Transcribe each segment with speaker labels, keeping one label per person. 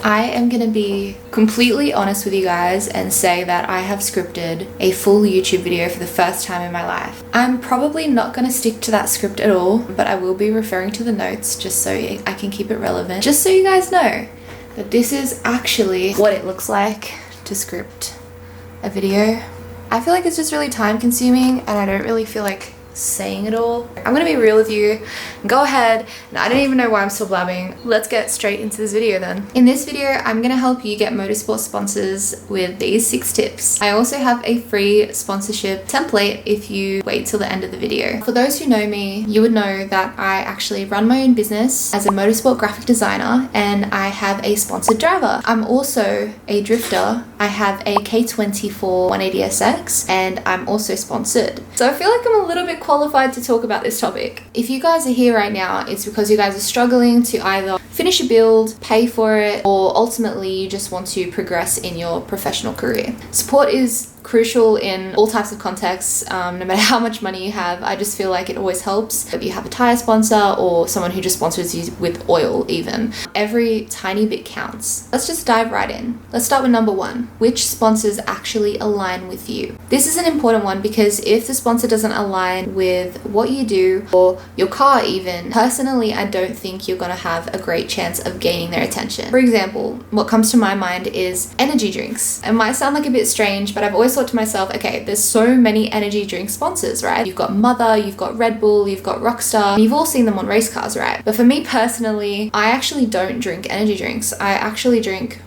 Speaker 1: I am gonna be completely honest with you guys and say that I have scripted a full YouTube video for the first time in my life. I'm probably not gonna stick to that script at all, but I will be referring to the notes just so I can keep it relevant. Just so you guys know that this is actually what it looks like to script a video. I feel like it's just really time consuming and I don't really feel like saying it all. I'm gonna be real with you. Go ahead, and I don't even know why I'm still blabbing. Let's get straight into this video then. In this video, I'm gonna help you get motorsport sponsors with these 6 tips. I also have a free sponsorship template if you wait till the end of the video. For those who know me, you would know that I actually run my own business as a motorsport graphic designer and I have a sponsored driver. I'm also a drifter. I have a K24 180SX and I'm also sponsored. So I feel like I'm a little bit qualified to talk about this topic. If you guys are here right now, it's because you guys are struggling to either finish a build, pay for it, or ultimately you just want to progress in your professional career. Support is crucial in all types of contexts, no matter how much money you have. I just feel like it always helps if you have a tire sponsor or someone who just sponsors you with oil even. Every tiny bit counts. Let's just dive right in. Let's start with number 1. Which sponsors actually align with you? This is an important one because if the sponsor doesn't align with what you do or your car even, personally I don't think you're gonna have a great chance of gaining their attention. For example, what comes to my mind is energy drinks. It might sound like a bit strange, but I've always thought to myself, okay, there's so many energy drink sponsors, right? You've got Mother, you've got Red Bull, you've got Rockstar, you've all seen them on race cars, right? But for me personally, I actually don't drink energy drinks. I actually drink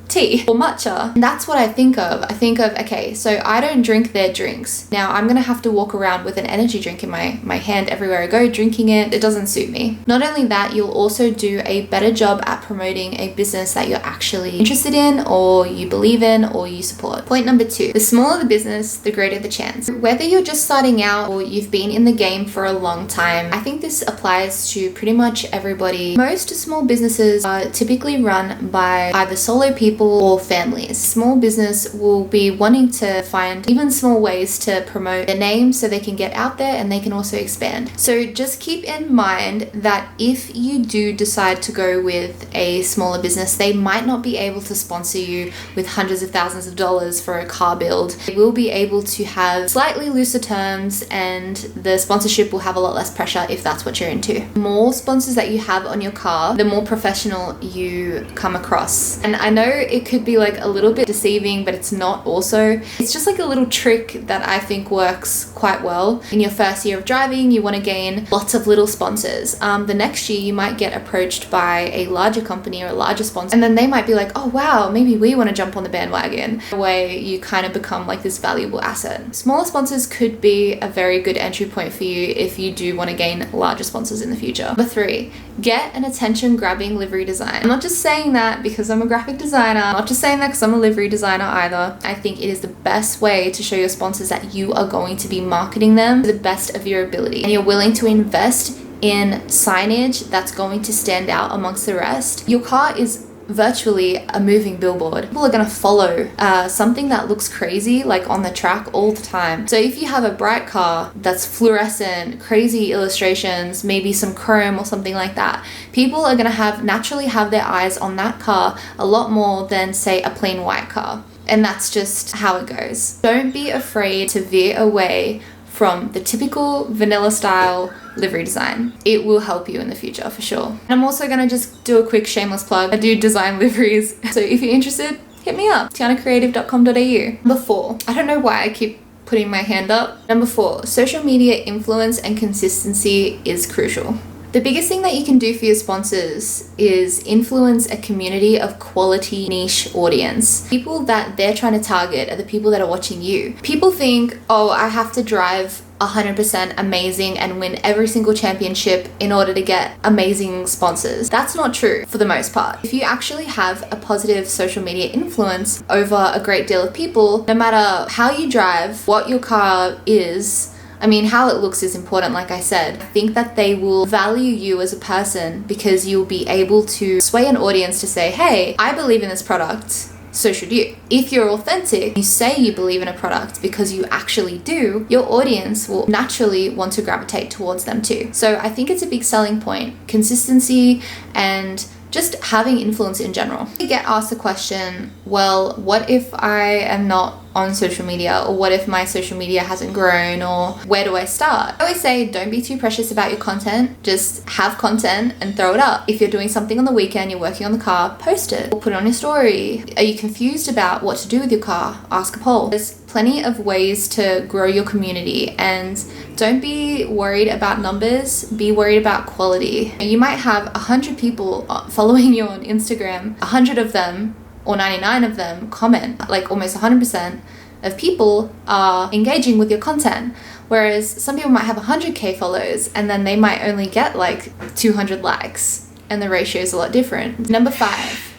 Speaker 1: tea or matcha. And that's what I think of. I think of, okay, so I don't drink their drinks. Now I'm gonna have to walk around with an energy drink in my hand everywhere I go, drinking it. It doesn't suit me. Not only that, you'll also do a better job at promoting a business that you're actually interested in or you believe in or you support. Point number 2, the smaller the business, the greater the chance. Whether you're just starting out or you've been in the game for a long time, I think this applies to pretty much everybody. Most small businesses are typically run by either solo people or families. Small business will be wanting to find even small ways to promote their name so they can get out there and they can also expand. So just keep in mind that if you do decide to go with a smaller business, they might not be able to sponsor you with hundreds of thousands of dollars for a car build. They will be able to have slightly looser terms and the sponsorship will have a lot less pressure if that's what you're into. The more sponsors that you have on your car, the more professional you come across. And I know it could be like a little bit deceiving, but it's not also. It's just like a little trick that I think works quite well. In your first year of driving, you want to gain lots of little sponsors. The next year you might get approached by a larger company or a larger sponsor, and then they might be like, oh wow, maybe we want to jump on the bandwagon. The way you kind of become like this valuable asset. Smaller sponsors could be a very good entry point for you if you do want to gain larger sponsors in the future. Number 3, get an attention grabbing livery design. I'm not just saying that because I'm a graphic designer. I'm not just saying that because I'm a livery designer either. I think it is the best way to show your sponsors that you are going to be marketing them to the best of your ability and you're willing to invest in signage that's going to stand out amongst the rest. Your car is virtually a moving billboard. People are going to follow something that looks crazy like on the track all the time. So if you have a bright car that's fluorescent, crazy illustrations, maybe some chrome or something like that, people are going to naturally have their eyes on that car a lot more than say a plain white car. And that's just how it goes. Don't be afraid to veer away from the typical vanilla style livery design. It will help you in the future for sure. And I'm also gonna just do a quick shameless plug. I do design liveries. So if you're interested, hit me up. tianacreative.com.au. Number 4, I don't know why I keep putting my hand up. Number 4, social media influence and consistency is crucial. The biggest thing that you can do for your sponsors is influence a community of quality niche audience. People that they're trying to target are the people that are watching you. People think, oh, I have to drive 100% amazing and win every single championship in order to get amazing sponsors. That's not true for the most part. If you actually have a positive social media influence over a great deal of people, no matter how you drive, what your car is, I mean, how it looks is important, like I said. I think that they will value you as a person because you'll be able to sway an audience to say, hey, I believe in this product, so should you. If you're authentic, you say you believe in a product because you actually do, your audience will naturally want to gravitate towards them too. So I think it's a big selling point. Consistency and just having influence in general. You get asked the question, well, what if I am not on social media, or what if my social media hasn't grown, or where do I start? I always say don't be too precious about your content, just have content and throw it up. If you're doing something on the weekend, you're working on the car, post it or put it on your story. Are you confused about what to do with your car? Ask a poll. There's plenty of ways to grow your community, and don't be worried about numbers, be worried about quality. You might have 100 people following you on Instagram, 100 of them or 99 of them comment. Like almost 100% of people are engaging with your content. Whereas some people might have 100k followers and then they might only get like 200 likes, and the ratio is a lot different. Number 5,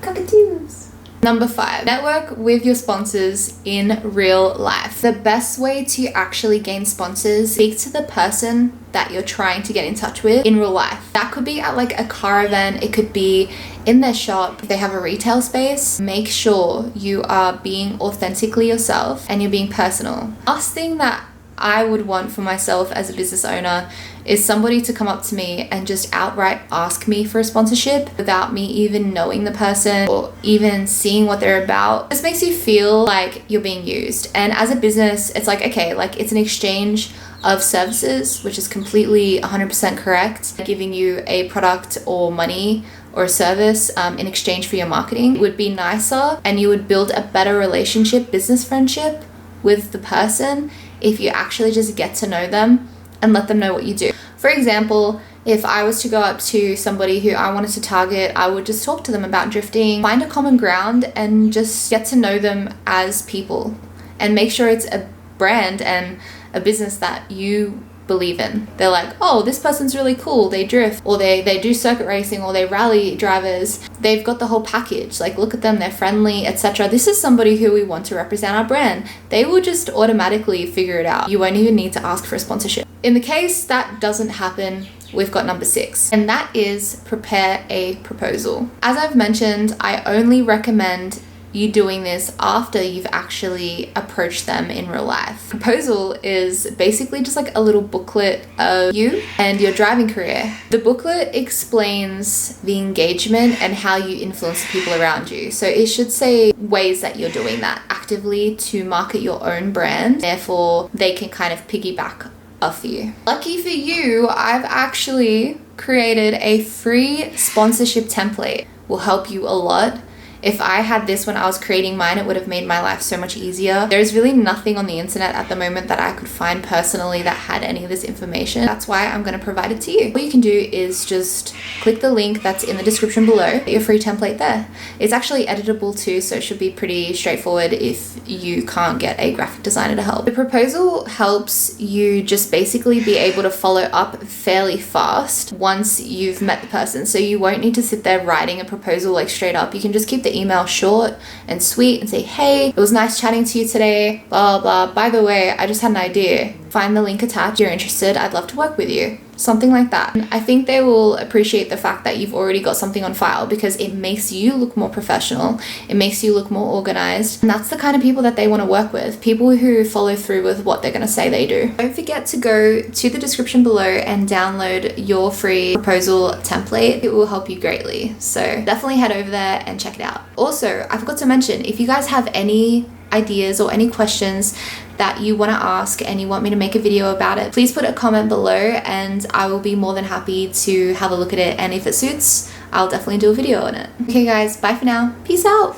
Speaker 1: cockatoos. Number 5, network with your sponsors in real life. The best way to actually gain sponsors, speak to the person that you're trying to get in touch with in real life. That could be at like a car event, it could be in their shop. If they have a retail space, make sure you are being authentically yourself and you're being personal. Last thing that I would want for myself as a business owner is somebody to come up to me and just outright ask me for a sponsorship without me even knowing the person or even seeing what they're about. This makes you feel like you're being used. And as a business, it's like, okay, like it's an exchange of services, which is completely 100% correct. Giving you a product or money or a service in exchange for your marketing would be nicer, and you would build a better relationship, business friendship with the person if you actually just get to know them and let them know what you do. For example, if I was to go up to somebody who I wanted to target, I would just talk to them about drifting, find a common ground and just get to know them as people, and make sure it's a brand and a business that you believe in. They're like, oh, this person's really cool, they drift, or they do circuit racing, or they rally drivers. They've got the whole package. Like, look at them, they're friendly, etc. This is somebody who we want to represent our brand. They will just automatically figure it out. You won't even need to ask for a sponsorship. In the case that doesn't happen, we've got number 6, and that is prepare a proposal. As I've mentioned, I only recommend you doing this after you've actually approached them in real life. Proposal is basically just like a little booklet of you and your driving career. The booklet explains the engagement and how you influence the people around you. So it should say ways that you're doing that actively to market your own brand. Therefore, they can kind of piggyback off you. Lucky for you, I've actually created a free sponsorship template. Will help you a lot. If I had this when I was creating mine, it would have made my life so much easier. There's really nothing on the internet at the moment that I could find personally that had any of this information. That's why I'm going to provide it to you. What you can do is just click the link that's in the description below, get your free template there. It's actually editable too, so it should be pretty straightforward if you can't get a graphic designer to help. The proposal helps you just basically be able to follow up fairly fast once you've met the person. So you won't need to sit there writing a proposal like straight up. You can just keep the email short and sweet and say, hey, it was nice chatting to you today, blah, blah, blah. By the way, I just had an idea. Find the link attached. If you're interested, I'd love to work with you. Something like that. And I think they will appreciate the fact that you've already got something on file, because it makes you look more professional. It makes you look more organized. And that's the kind of people that they want to work with. People who follow through with what they're going to say they do. Don't forget to go to the description below and download your free proposal template. It will help you greatly. So definitely head over there and check it out. Also, I forgot to mention, if you guys have any ideas or any questions that you want to ask and you want me to make a video about it, please put a comment below and I will be more than happy to have a look at it, and if it suits, I'll definitely do a video on it. Okay guys, bye for now. Peace out.